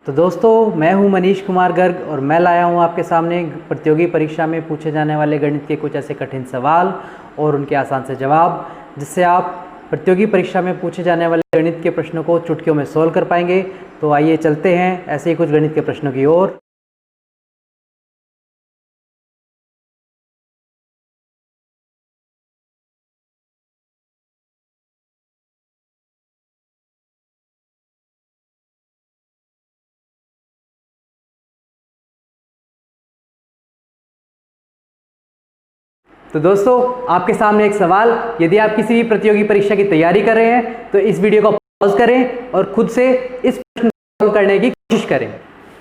तो दोस्तों, मैं हूं मनीष कुमार गर्ग और मैं लाया हूं आपके सामने प्रतियोगी परीक्षा में पूछे जाने वाले गणित के कुछ ऐसे कठिन सवाल और उनके आसान से जवाब, जिससे आप प्रतियोगी परीक्षा में पूछे जाने वाले गणित के प्रश्नों को चुटकियों में सोल्व कर पाएंगे। तो आइए चलते हैं ऐसे ही कुछ गणित के प्रश्नों की ओर। तो दोस्तों, आपके सामने एक सवाल। यदि आप किसी भी प्रतियोगी परीक्षा की तैयारी कर रहे हैं तो इस वीडियो को पॉज करें और खुद से इस प्रश्न को सॉल्व करने की कोशिश करें।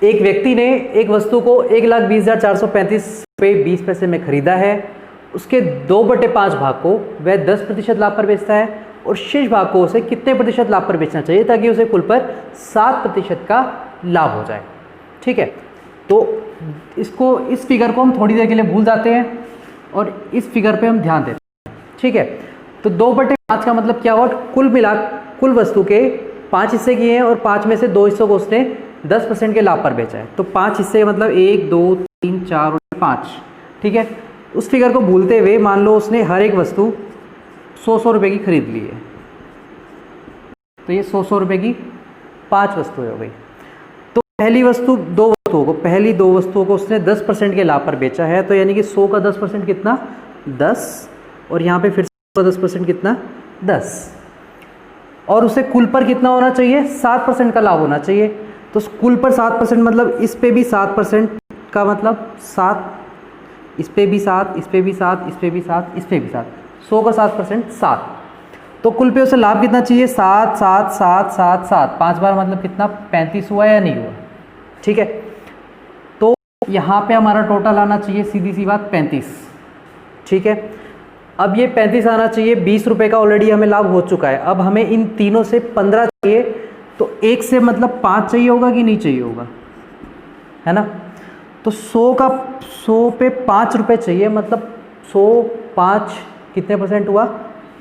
एक व्यक्ति ने एक वस्तु को 1,20,435 रुपये 20 पैसे में खरीदा है। उसके 2/5 भाग को वह 10% लाभ पर बेचता है और शेष भाग को उसे कितने प्रतिशत लाभ पर बेचना चाहिए ताकि उसे कुल पर 7% का लाभ हो जाए। ठीक है, तो इस फिगर को हम थोड़ी देर के लिए भूल जाते हैं और इस फिगर पे हम ध्यान देते हैं। ठीक है, तो 2/5 का मतलब क्या हुआ? कुल वस्तु के 5 हिस्से किए हैं और 5 में से 2 हिस्सों को उसने 10% के लाभ पर बेचा है। तो 5 हिस्से मतलब 1, 2, 3, 4 और 5। ठीक है, उस फिगर को भूलते हुए मान लो उसने हर एक वस्तु 100 रुपये की खरीद ली है। तो ये 100 रुपये की 5 वस्तुएं हो गई। तो पहली दो वस्तुओं को उसने 10% के लाभ पर बेचा है। तो यानी कि 100 का 10% कितना? 10। और यहाँ पे फिर से 10% कितना? 10। और उसे कुल पर कितना होना चाहिए? 7% का लाभ होना चाहिए। तो कुल पर 7% मतलब इस पे भी 7% का मतलब 7, इस पे भी 7, इस पे भी 7, इस पे भी 7, इस पे भी 7। 100 का 7% 7। तो कुल पे उसे लाभ कितना चाहिए? 7, 7, 7, 7, 7। 5 बार मतलब कितना? 35 हुआ या नहीं हुआ? ठीक है, तो यहाँ पे हमारा टोटल आना चाहिए, सीधी सी बात, 35। ठीक है, अब ये 35 आना चाहिए। 20 रुपये का ऑलरेडी हमें लाभ हो चुका है। अब हमें इन तीनों से 15 चाहिए। तो 1 से मतलब 5 चाहिए होगा कि नहीं चाहिए होगा, है ना? तो 100 पे 5 रुपये चाहिए, मतलब 100 5 कितने परसेंट हुआ?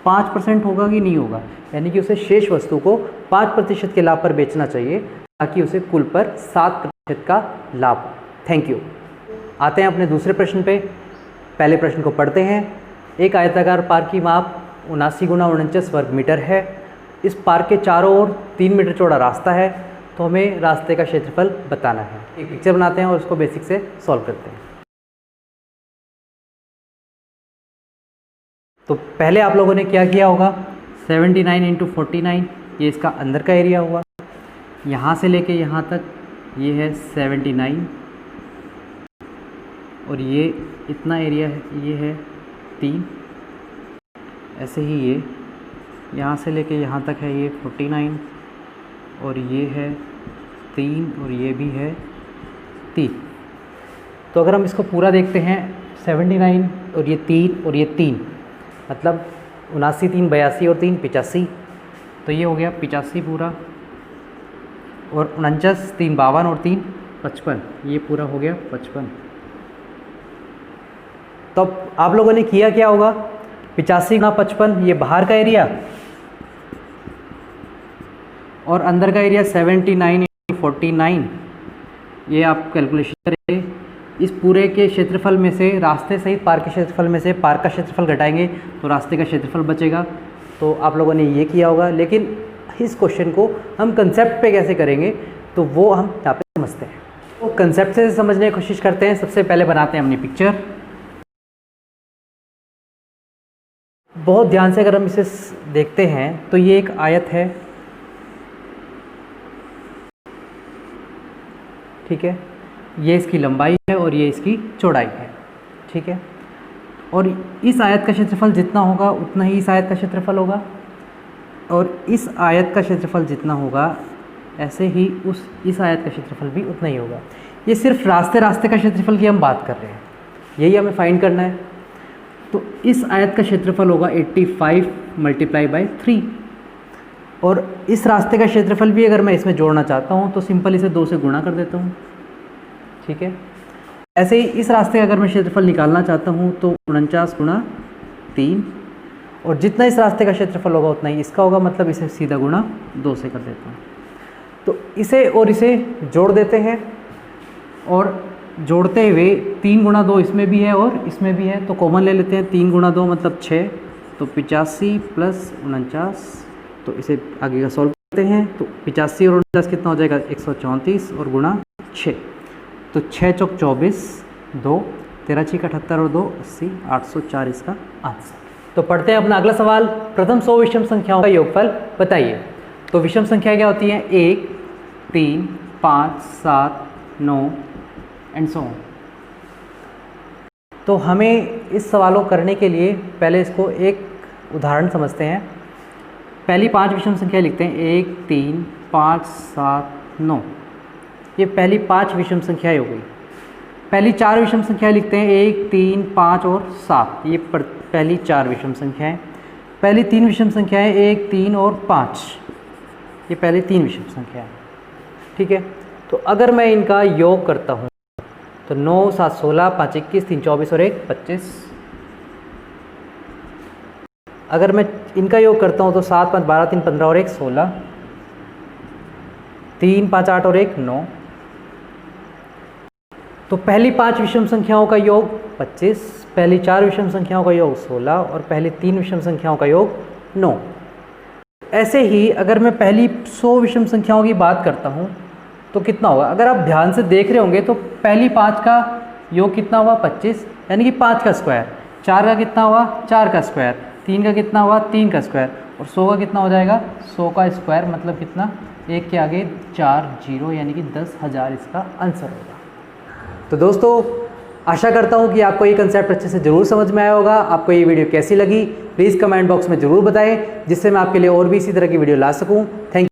5% होगा कि नहीं होगा? यानी कि उसे शेष वस्तु को 5% के लाभ पर बेचना चाहिए ताकि उसे कुल पर 7% का लाभ हो। Thank you. आते हैं अपने दूसरे प्रश्न पे। पहले प्रश्न को पढ़ते हैं। एक आयताकार पार्क की माप 79 × 49 वर्ग मीटर है। इस पार्क के चारों ओर 3 मीटर चौड़ा रास्ता है। तो हमें रास्ते का क्षेत्रफल बताना है। एक पिक्चर बनाते हैं और उसको बेसिक से सॉल्व करते हैं। तो पहले आप लोगों ने क्या किया होगा? 79 × 49, ये इसका अंदर का एरिया हुआ। यहाँ से लेके यहाँ तक ये है 79 और ये इतना एरिया है, ये है 3। ऐसे ही ये यहाँ से लेके यहाँ तक है ये 49 और ये है 3 और ये भी है 3। तो अगर हम इसको पूरा देखते हैं, 79 और ये 3 और ये 3 मतलब 79, 3 82 और 3 85। तो ये हो गया 85 पूरा। और 49, 3 52 और 3 55। ये पूरा हो गया 55। तो आप लोगों ने किया क्या होगा? 85 × 55 ये बाहर का एरिया और अंदर का एरिया 79 × 49। ये आप कैलकुलेशन करेंगे। इस पूरे के क्षेत्रफल में से, रास्ते सहित पार्क के क्षेत्रफल में से पार्क का क्षेत्रफल घटाएंगे तो रास्ते का क्षेत्रफल बचेगा। तो आप लोगों ने ये किया होगा। लेकिन इस क्वेश्चन को हम कंसेप्ट पे कैसे करेंगे तो वो हम यहाँ पे समझते हैं। तो कंसेप्ट से समझने की कोशिश करते हैं। सबसे पहले बनाते हैं अपनी पिक्चर। बहुत ध्यान से अगर हम इसे देखते हैं तो ये एक आयत है। ठीक है, ये इसकी लंबाई है और ये इसकी चौड़ाई है। ठीक है, और इस आयत का क्षेत्रफल जितना होगा उतना ही इस आयत का क्षेत्रफल होगा और इस आयत का क्षेत्रफल जितना होगा ऐसे ही इस आयत का क्षेत्रफल भी उतना ही होगा। ये सिर्फ रास्ते का क्षेत्रफल की हम बात कर रहे हैं, यही हमें फाइंड करना है। तो इस आयत का क्षेत्रफल होगा 85 × 3 और इस रास्ते का क्षेत्रफल भी अगर मैं इसमें जोड़ना चाहता हूँ तो सिंपल इसे 2 से गुणा कर देता हूँ। ठीक है, ऐसे ही इस रास्ते का अगर मैं क्षेत्रफल निकालना चाहता हूँ तो 49 × 3 और जितना इस रास्ते का क्षेत्रफल होगा उतना ही इसका होगा, मतलब इसे सीधा गुणा 2 से कर देता हूँ। तो इसे और इसे जोड़ देते हैं, और जोड़ते हुए 3 गुणा 2 इसमें भी है और इसमें भी है, तो कॉमन ले लेते हैं। 3 गुणा 2 मतलब 6, तो 85 प्लस 49। तो इसे आगे का सॉल्व करते हैं, तो 85 और 49 कितना हो जाएगा 134 और गुणा 6, तो 6 चौक 24, 2 13 6 78 और 2 80, 804 इसका आंसर। तो पढ़ते हैं अपना अगला सवाल। प्रथम 100 विषम संख्याओं का योगफल बताइए। तो विषम संख्या क्या होती है? 1 3 5 7 9 एंड सो ऑन। तो हमें इस सवालों करने के लिए पहले इसको एक उदाहरण समझते हैं। पहली 5 विषम संख्या लिखते हैं, 1 3 5 7 9। ये पहली 5 विषम संख्याएं हो गई। पहली 4 विषम संख्या लिखते हैं, 1 3 5 और 7। ये पहली 4 विषम संख्याएं। पहली 3 विषम संख्याएं 1 3 और 5। ये पहली 3 विषम संख्याएं, ठीक है। तो अगर मैं इनका योग करता हूँ तो 9 7 16, 5 21, 3 24 और 1 25। अगर मैं इनका योग करता हूँ तो 7 5 12, 3 15 और 1 16, 3 5 8 और 1 9। तो पहली 5 विषम संख्याओं का योग 25, पहली 4 विषम संख्याओं का योग 16 और पहली 3 विषम संख्याओं का योग 9। ऐसे ही अगर मैं पहली 100 विषम संख्याओं की बात करता हूँ तो कितना होगा? अगर आप ध्यान से देख रहे होंगे तो पहली 5 का योग कितना हुआ 25, यानी कि 5 का स्क्वायर। 4 का कितना हुआ 4 का स्क्वायर। 3 का कितना हुआ 3 का स्क्वायर। और 100 का कितना हो जाएगा 100 का स्क्वायर, मतलब कितना, 1 के आगे 4 0, यानी कि 10,000 इसका आंसर होगा। तो दोस्तों आशा करता हूँ कि आपको ये कंसेप्ट अच्छे से ज़रूर समझ में आया होगा। आपको ये वीडियो कैसी लगी प्लीज़ कमेंट बॉक्स में ज़रूर बताएं, जिससे मैं आपके लिए और भी इसी तरह की वीडियो ला सकूँ। Thank you.